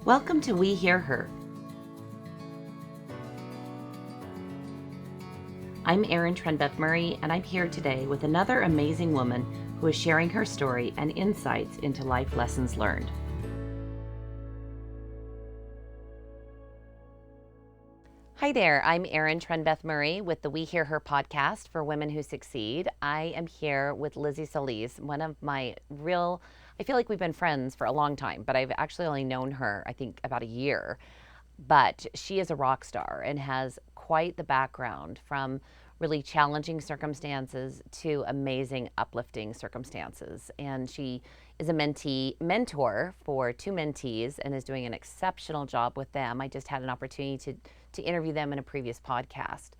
Welcome to We Hear Her. I'm Erin Trenbeth Murray, and I'm here today with another amazing woman who is sharing her story and insights into life lessons learned. Hi there, I'm Erin Trenbeth Murray with the We Hear Her podcast for women who succeed. I am here with Lizzy Solies, one of my I feel like we've been friends for a long time, but I've actually only known her, I think, about a year. But she is a rock star and has quite the background from really challenging circumstances to amazing, uplifting circumstances. And she is a mentor for two mentees and is doing an exceptional job with them. I just had an opportunity to interview them in a previous podcast.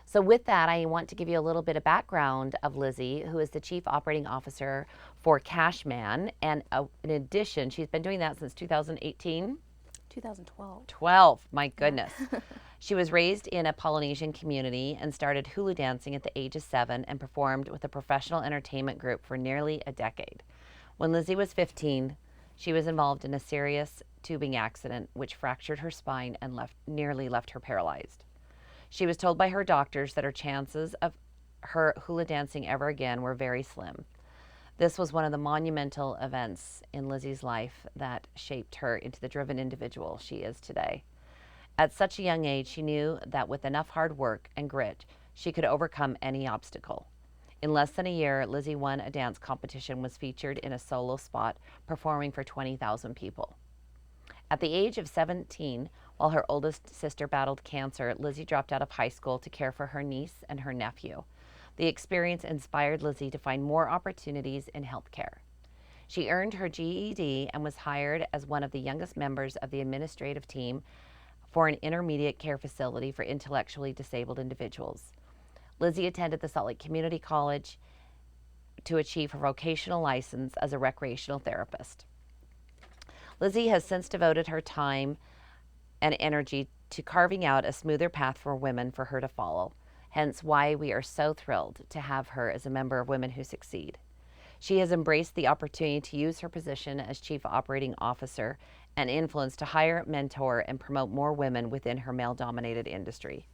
So with that, I want to give you a little bit of background of Lizzy, who is the Chief Operating Officer for CashMan. And in addition, she's been doing that since 2018. 2012. My goodness. Yeah. She was raised in a Polynesian community and started hula dancing at the age of 7 and performed with a professional entertainment group for nearly a decade. When Lizzy was 15, she was involved in a serious tubing accident which fractured her spine and nearly left her paralyzed. She was told by her doctors that her chances of her hula dancing ever again were very slim. This was one of the monumental events in Lizzy's life that shaped her into the driven individual she is today. At such a young age, she knew that with enough hard work and grit, she could overcome any obstacle. In less than a year, Lizzy won a dance competition, was featured in a solo spot, performing for 20,000 people. At the age of 17, while her oldest sister battled cancer, Lizzy dropped out of high school to care for her niece and her nephew. The experience inspired Lizzy to find more opportunities in healthcare. She earned her GED and was hired as one of the youngest members of the administrative team for an intermediate care facility for intellectually disabled individuals. Lizzy attended the Salt Lake Community College to achieve her vocational license as a recreational therapist. Lizzy has since devoted her time and energy to carving out a smoother path for women for her to follow. Hence why we are so thrilled to have her as a member of Women Who Succeed. She has embraced the opportunity to use her position as Chief Operating Officer and influence to hire, mentor, and promote more women within her male-dominated industry.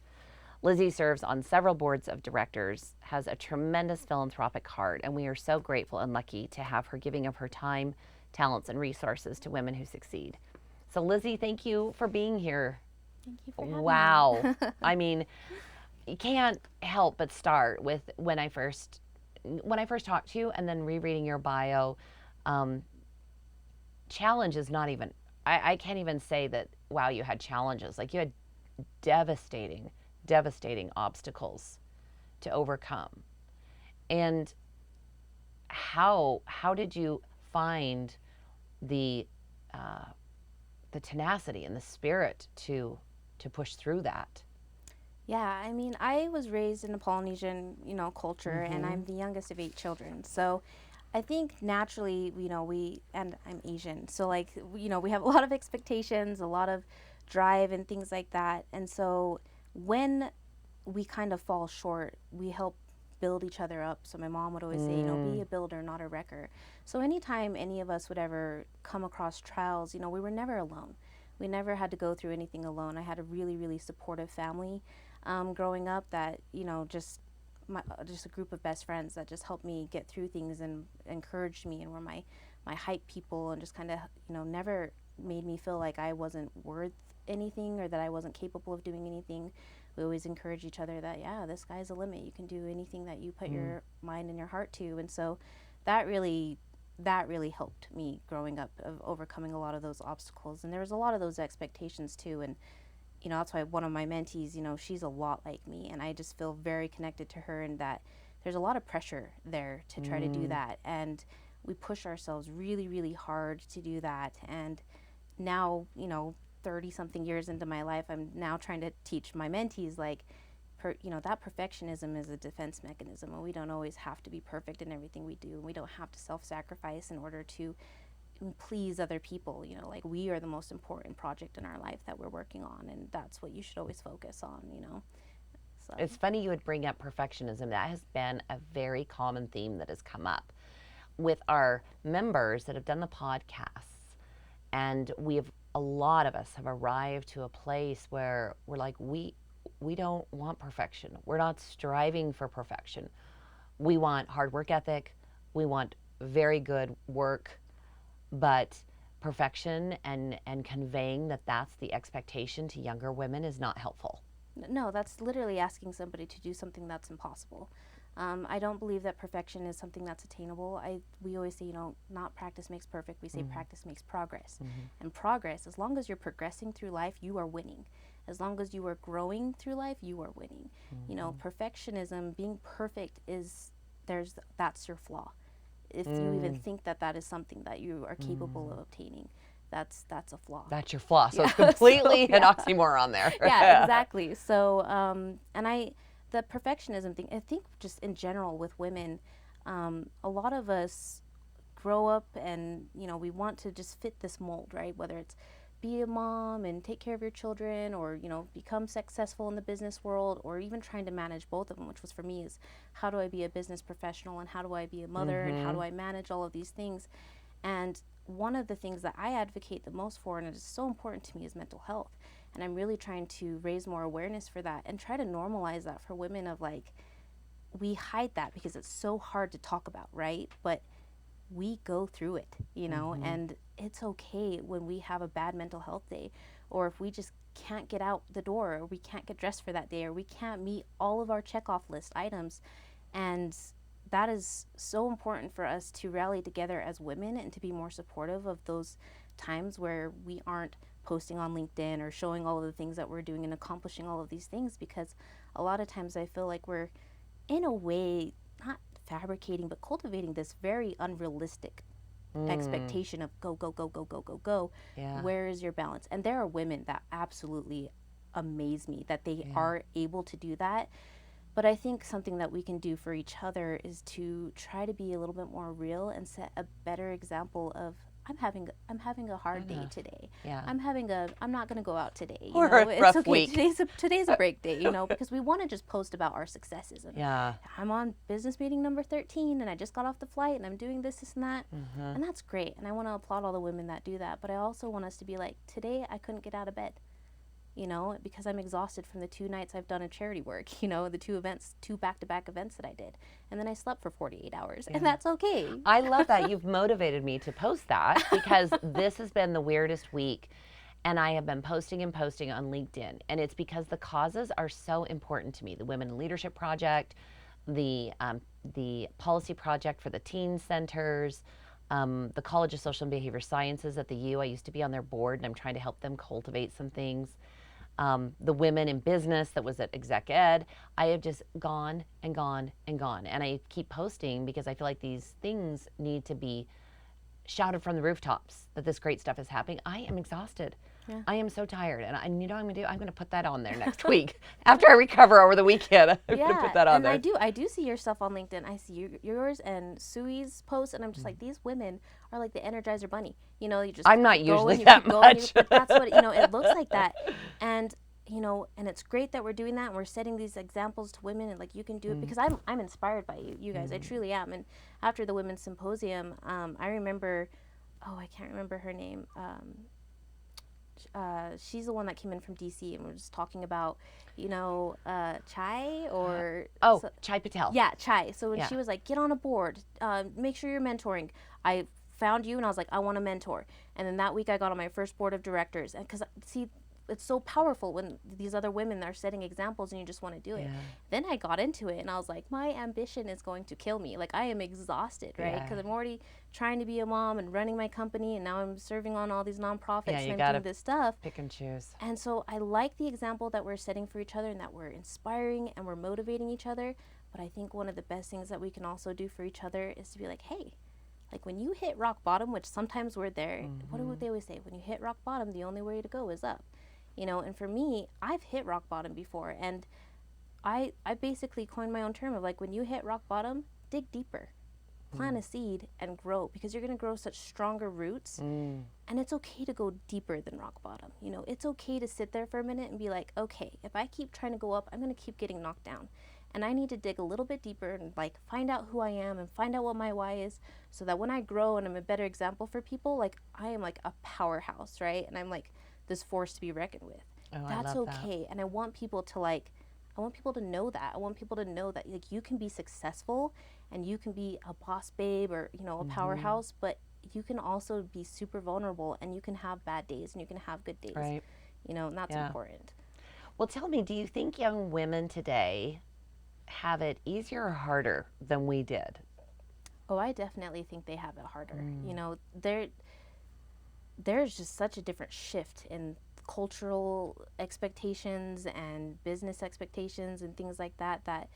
Lizzy serves on several boards of directors, has a tremendous philanthropic heart, and we are so grateful and lucky to have her giving of her time, talents, and resources to Women Who Succeed. So Lizzy, thank you for being here. Thank you for having me. Wow. I mean, you can't help but start with when I first talked to you and then rereading your bio. Challenge is not even, I can't even say that, wow, you had challenges. Like, you had devastating obstacles to overcome. And how did you find the tenacity and the spirit to push through that? Yeah, I mean, I was raised in a Polynesian, culture, and I'm the youngest of 8 children. So I think naturally, and I'm Asian. So we have a lot of expectations, a lot of drive and things like that. And so when we kind of fall short, we help build each other up. So my mom would always say, be a builder, not a wrecker. So anytime any of us would ever come across trials, we were never alone. We never had to go through anything alone. I had a really, really supportive family growing up that, just a group of best friends that just helped me get through things and encouraged me and were my hype people and just kind of, never made me feel like I wasn't worth anything or that I wasn't capable of doing anything. We always encourage each other that, yeah, the sky's the limit. You can do anything that you put your mind and your heart to. And so that really helped me growing up, of overcoming a lot of those obstacles. And there was a lot of those expectations too. And that's why one of my mentees, she's a lot like me, and I just feel very connected to her, and that there's a lot of pressure there to try to do that. And we push ourselves really, really hard to do that. And now, 30 something years into my life, I'm now trying to teach my mentees, like, that perfectionism is a defense mechanism, and we don't always have to be perfect in everything we do. And we don't have to self-sacrifice in order to please other people. Like, we are the most important project in our life that we're working on, and that's what you should always focus on. So It's funny you would bring up perfectionism. That has been a very common theme that has come up with our members that have done the podcasts. And we have a lot of us have arrived to a place where we're like, we don't want perfection. We're not striving for perfection. We want hard work ethic. We want very good work, but perfection and conveying that that's the expectation to younger women is not helpful. No, that's literally asking somebody to do something that's impossible. I don't believe that perfection is something that's attainable. We always say, not practice makes perfect. We say practice makes progress. And progress, as long as you're progressing through life, you are winning. As long as you are growing through life, you are winning. Perfectionism, being perfect that's your flaw. If you even think that is something that you are capable of obtaining, that's a flaw. That's your flaw. So it's completely an oxymoron there. Yeah, exactly. So, the perfectionism thing, I think just in general with women, a lot of us grow up and, we want to just fit this mold, right? Whether it's be a mom and take care of your children, or, become successful in the business world, or even trying to manage both of them, which was for me is how do I be a business professional and how do I be a mother and how do I manage all of these things? And one of the things that I advocate the most for, and it is so important to me, is mental health. And I'm really trying to raise more awareness for that and try to normalize that for women of like, we hide that because it's so hard to talk about, right? But we go through it, and it's okay when we have a bad mental health day, or if we just can't get out the door, or we can't get dressed for that day, or we can't meet all of our checkoff list items. And that is so important for us to rally together as women and to be more supportive of those times where we aren't posting on LinkedIn or showing all of the things that we're doing and accomplishing all of these things, because a lot of times I feel like we're in a way not fabricating but cultivating this very unrealistic expectation of go go go go go go go. Where is your balance? And there are women that absolutely amaze me that they are able to do that. But I think something that we can do for each other is to try to be a little bit more real and set a better example of I'm having a hard day today. I'm not going to go out today. Or a rough it's okay. week. Today's a break day, because we want to just post about our successes. And I'm on business meeting number 13 and I just got off the flight and I'm doing this and that. And that's great. And I want to applaud all the women that do that. But I also want us to be like, today I couldn't get out of bed. Because I'm exhausted from the 2 nights I've done a charity work, the 2 back-to-back events that I did. And then I slept for 48 hours, and that's okay. I love that. You've motivated me to post that because this has been the weirdest week. And I have been posting and posting on LinkedIn. And it's because the causes are so important to me. The Women in Leadership Project, the policy project for the teen centers, the College of Social and Behavior Sciences at the U. I used to be on their board, and I'm trying to help them cultivate some things. The Women in Business that was at Exec Ed. I have just gone and gone and gone. And I keep posting because I feel like these things need to be shouted from the rooftops that this great stuff is happening. I am exhausted. I am so tired. And you know what I'm going to do? I'm going to put that on there next week. After I recover over the weekend, I'm going to put that on there. I do see your stuff on LinkedIn. I see yours and Sui's posts, and I'm just like, these women are like the Energizer Bunny. You just I'm not usually that much. But that's what, it looks like that. And and it's great that we're doing that and we're setting these examples to women, and like you can do it because I'm inspired by you guys. I truly am. And after the women's symposium, I remember, I can't remember her name. She's the one that came in from DC, and we're just talking about, Chai or Chai Patel. Yeah, Chai. So when she was like, get on a board, make sure you're mentoring. I found you and I was like, I want to mentor. And then that week I got on my first board of directors, and because it's so powerful when these other women are setting examples and you just want to do it. Then I got into it and I was like, my ambition is going to kill me. Like, I am exhausted, right? Because I'm already trying to be a mom and running my company, and now I'm serving on all these nonprofits and I'm doing this stuff. Pick and choose. And so I like the example that we're setting for each other and that we're inspiring and we're motivating each other. But I think one of the best things that we can also do for each other is to be like, hey, like when you hit rock bottom, which sometimes we're there, what do they always say? When you hit rock bottom, the only way to go is up. And for me, I've hit rock bottom before, and I basically coined my own term of like, when you hit rock bottom, dig deeper, plant a seed and grow, because you're going to grow such stronger roots. And it's okay to go deeper than rock bottom. It's okay to sit there for a minute and be like, okay, if I keep trying to go up, I'm going to keep getting knocked down. And I need to dig a little bit deeper and like find out who I am and find out what my why is, so that when I grow and I'm a better example for people, like I am like a powerhouse, right? And I'm like this force to be reckoned with. Oh, I That's love that. okay. And I want people to like, I want people to know that. I want people to know that like you can be successful and you can be a boss babe or, you know, a powerhouse, but you can also be super vulnerable and you can have bad days and you can have good days. Right. You know, and that's Yeah. important. Well, tell me, do you think young women today have it easier or harder than we did? Oh, I definitely think they have it harder. You know, there's just such a different shift in cultural expectations and business expectations and things like that that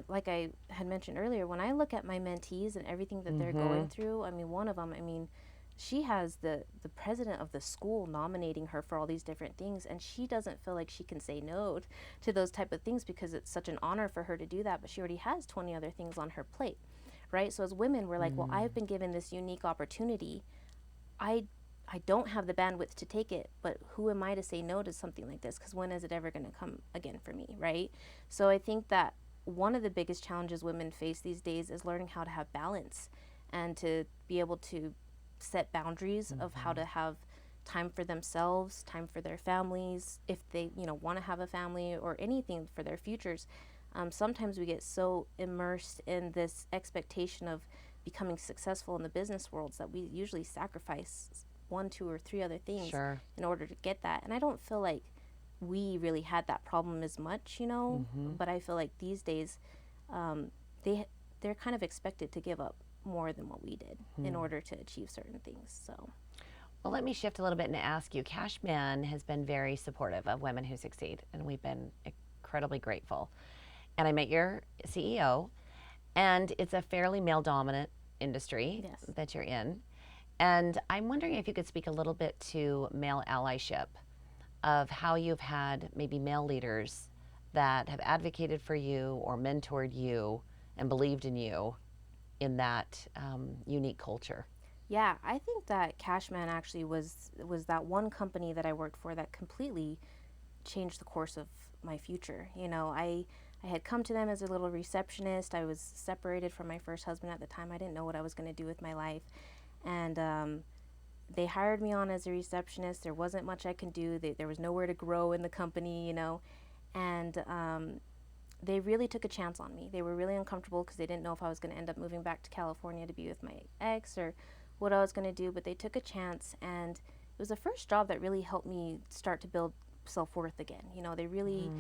like I had mentioned earlier, when I look at my mentees and everything that they're going through, I mean, one of them, I mean, she has the president of the school nominating her for all these different things, and she doesn't feel like she can say no to those type of things because it's such an honor for her to do that, but she already has 20 other things on her plate, right? So as women, we're like, well, I've been given this unique opportunity. I I don't have the bandwidth to take it, but who am I to say no to something like this? Because when is it ever going to come again for me, right? So I think that one of the biggest challenges women face these days is learning how to have balance and to be able to set boundaries of how to have time for themselves, time for their families, if they, you know, want to have a family or anything for their futures. Sometimes we get so immersed in this expectation of becoming successful in the business worlds that we usually sacrifice one, two, or three other things Sure. in order to get that. And I don't feel like we really had that problem as much, you know. But I feel like these days, um, they they're kind of expected to give up more than what we did in order to achieve certain things. So Well, let me shift a little bit and ask you. CashMan has been very supportive of women who succeed, and we've been incredibly grateful. And I met your CEO, and it's a fairly male dominant industry yes. that you're in. And I'm wondering if you could speak a little bit to male allyship, of how you've had maybe male leaders that have advocated for you or mentored you and believed in you in that unique culture. Yeah, I think that Cashman actually was that one company that I worked for that completely changed the course of my future. You know, I had come to them as a little receptionist. I was separated from my first husband at the time. I didn't know what I was going to do with my life, and they hired me on as a receptionist. There wasn't much I could do. There was nowhere to grow in the company, you know, and they really took a chance on me. They were really uncomfortable because they didn't know if I was going to end up moving back to California to be with my ex or what I was going to do, but they took a chance, and it was the first job that really helped me start to build self-worth again. You know, they really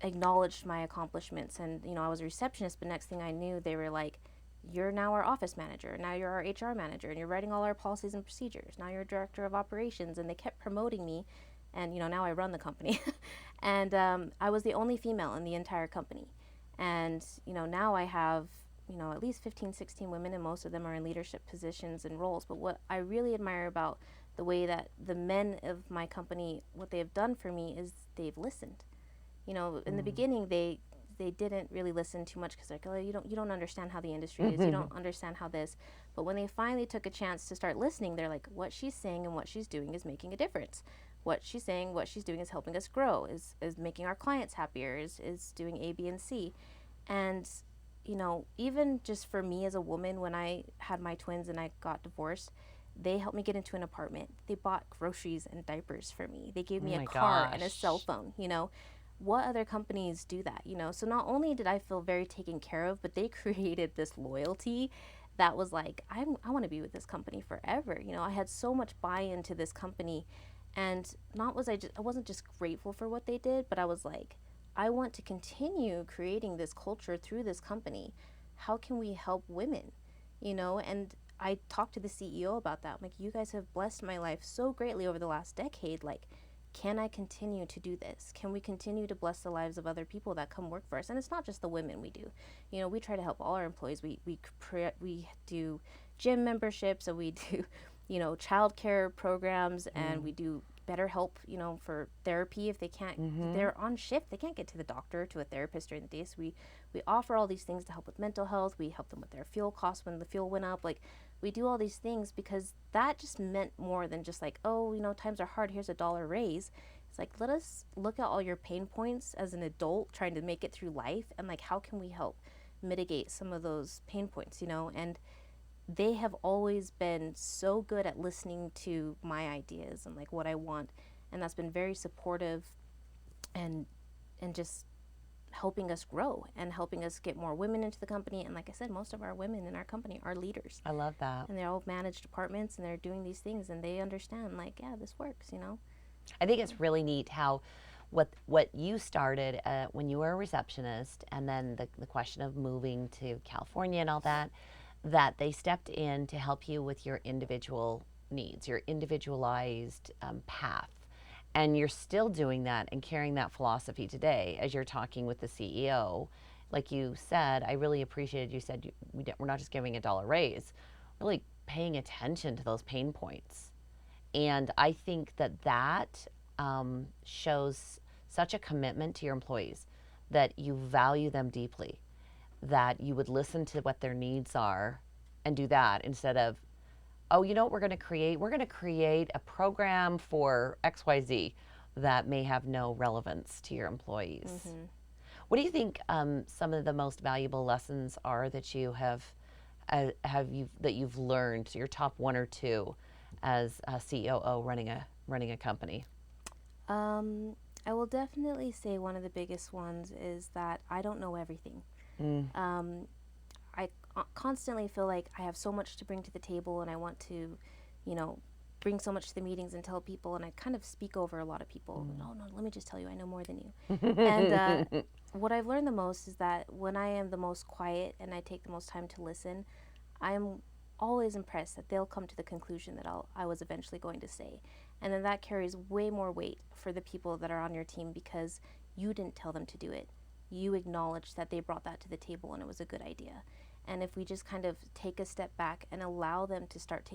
acknowledged my accomplishments, and you know, I was a receptionist, but next thing I knew, they were like, you're now our office manager, now you're our HR manager, and you're writing all our policies and procedures, now you're director of operations. And they kept promoting me, and you know, now I run the company. And I was the only female in the entire company, and you know, now I have, you know, at least 15, 16 women, and most of them are in leadership positions and roles. But what I really admire about the way that the men of my company, what they have done for me is they've listened. You know, in the beginning, they didn't really listen too much because like, oh, you don't understand how the industry is, you don't understand how this. But when they finally took a chance to start listening, they're like, what she's saying and what she's doing is making a difference. What she's saying, what she's doing is helping us grow, is making our clients happier, is doing A, B, and C. And you know, even just for me as a woman, when I had my twins and I got divorced, they helped me get into an apartment. They bought groceries and diapers for me. They gave Oh me a my car and a cell gosh. phone, you know. What other companies do that, you know? So not only did I feel very taken care of, but they created this loyalty that was like, I want to be with this company forever. You know, I had so much buy-in to this company, and not was I wasn't just grateful for what they did, but I was like, I want to continue creating this culture through this company. How can we help women? You know, and I talked to the CEO about that. I'm like, you guys have blessed my life so greatly over the last decade. Like, can I continue to do this? Can we continue to bless the lives of other people that come work for us? And it's not just the women we do. You know, we try to help all our employees. We do gym memberships, and we do, you know, childcare programs, and we do better help, you know, for therapy if they can't, they're on shift, they can't get to the doctor, to a therapist during the day. So we offer all these things to help with mental health. We help them with their fuel costs when the fuel went up. Like, We do all these things because that just meant more than just like, oh, times are hard, here's $1 raise. It's like, let us look at all your pain points as an adult trying to make it through life, and like, how can we help mitigate some of those pain points, and they have always been so good at listening to my ideas and like what I want, and that's been very supportive and just helping us grow and helping us get more women into the company. And like I said, most of our women in our company are leaders. I love that. And they all manage departments and they're doing these things and they understand like, yeah, this works. I think it's really neat how what you started when you were a receptionist, and then the question of moving to California and all that, that they stepped in to help you with your individual needs, your individualized path. And you're still doing that and carrying that philosophy today as you're talking with the CEO. Like you said, I really appreciated you said we're not just giving $1 raise, really paying attention to those pain points. And I think that shows such a commitment to your employees, that you value them deeply, that you would listen to what their needs are and do that instead of, oh, you know what we're going to create? We're going to create a program for XYZ that may have no relevance to your employees. Mm-hmm. What do you think some of the most valuable lessons are that you that you've learned? Your top one or two as a COO running a company. I will definitely say one of the biggest ones is that I don't know everything. I constantly feel like I have so much to bring to the table and I want to, bring so much to the meetings and tell people, and I kind of speak over a lot of people. No, let me just tell you, I know more than you. And what I've learned the most is that when I am the most quiet and I take the most time to listen, I'm always impressed that they'll come to the conclusion that I was eventually going to say. And then that carries way more weight for the people that are on your team because you didn't tell them to do it. You acknowledged that they brought that to the table and it was a good idea. And if we just kind of take a step back and allow them to start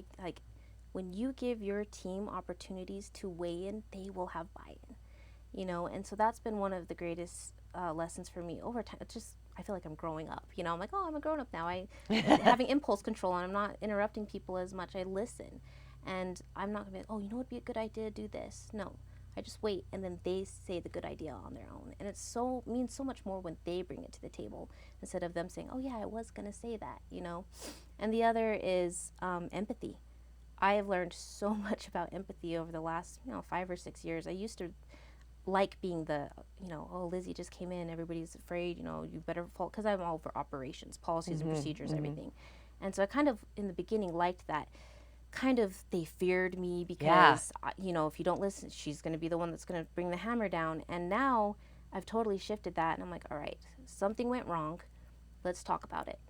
when you give your team opportunities to weigh in, they will have buy-in, and so that's been one of the greatest lessons for me over time. It's just, I feel like I'm growing up, I'm like, oh, I'm a grown up now. Having impulse control and I'm not interrupting people as much. I listen, and I'm not gonna be like, oh, what would be a good idea, do this. No, I just wait, and then they say the good idea on their own, and means so much more when they bring it to the table instead of them saying, oh yeah, I was gonna say that. And the other is empathy. I have learned so much about empathy over the last 5 or 6 years. I used to like being the oh, Lizzy just came in, everybody's afraid, you better fall, because I'm all for operations, policies and procedures, everything. And so I kind of in the beginning liked that. Kind of they feared me because if you don't listen, she's going to be the one that's going to bring the hammer down. And now I've totally shifted that, and I'm like, all right, something went wrong, let's talk about it.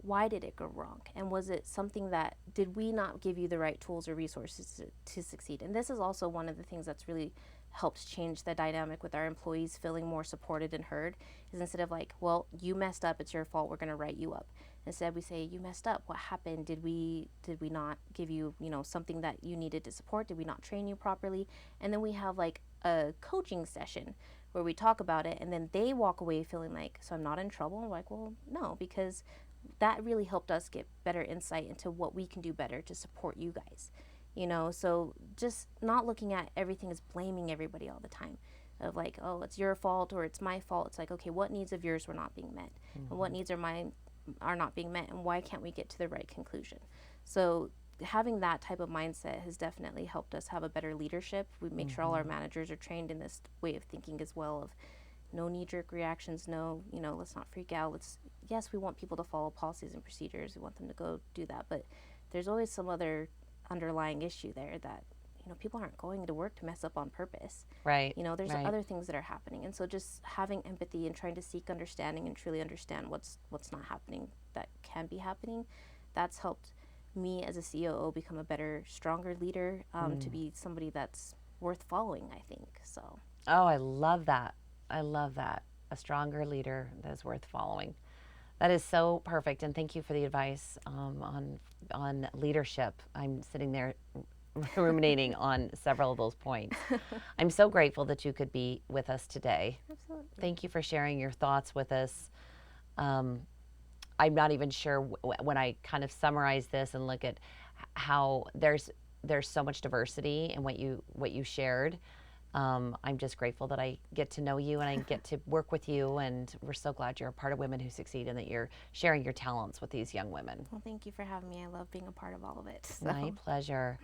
Why did it go wrong? And was it something that, did we not give you the right tools or resources to succeed? And this is also one of the things that's really helped change the dynamic with our employees feeling more supported and heard, is instead of like, well, you messed up, it's your fault, we're going to write you up. Instead we say, you messed up, what happened? Did we not give you, something that you needed to support? Did we not train you properly? And then we have like a coaching session where we talk about it, and then they walk away feeling like, so I'm not in trouble? I'm like, well, no, because that really helped us get better insight into what we can do better to support you guys. So just not looking at everything as blaming everybody all the time, of like, oh, it's your fault or it's my fault. It's like, okay, what needs of yours were not being met, and what needs are mine are not being met, and why can't we get to the right conclusion? So having that type of mindset has definitely helped us have a better leadership. We make sure all our managers are trained in this way of thinking as well, of no knee-jerk reactions, no, let's not freak out. Yes, we want people to follow policies and procedures. We want them to go do that, but there's always some other underlying issue there that, people aren't going to work to mess up on purpose. Right. There's right. other things that are happening. And so just having empathy and trying to seek understanding and truly understand what's not happening that can be happening, that's helped me as a COO become a better, stronger leader, to be somebody that's worth following, I think. So. Oh, I love that. I love that. A stronger leader that is worth following. That is so perfect, and thank you for the advice on leadership. I'm sitting there ruminating on several of those points. I'm so grateful that you could be with us today. Absolutely. Thank you for sharing your thoughts with us. I'm not even sure when I kind of summarize this and look at how there's so much diversity in what you shared. I'm just grateful that I get to know you and I get to work with you, and we're so glad you're a part of Women Who Succeed and that you're sharing your talents with these young women. Well, thank you for having me. I love being a part of all of it. So. My pleasure.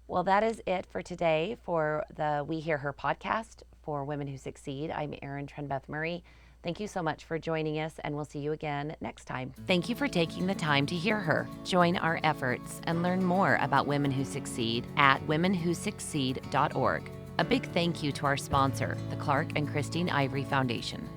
Well, that is it for today for the We Hear Her podcast for Women Who Succeed. I'm Erin Trenbeth Murray. Thank you so much for joining us, and we'll see you again next time. Thank you for taking the time to hear her. Join our efforts and learn more about Women Who Succeed at womenwhosucceed.org. A big thank you to our sponsor, the Clark and Christine Ivory Foundation.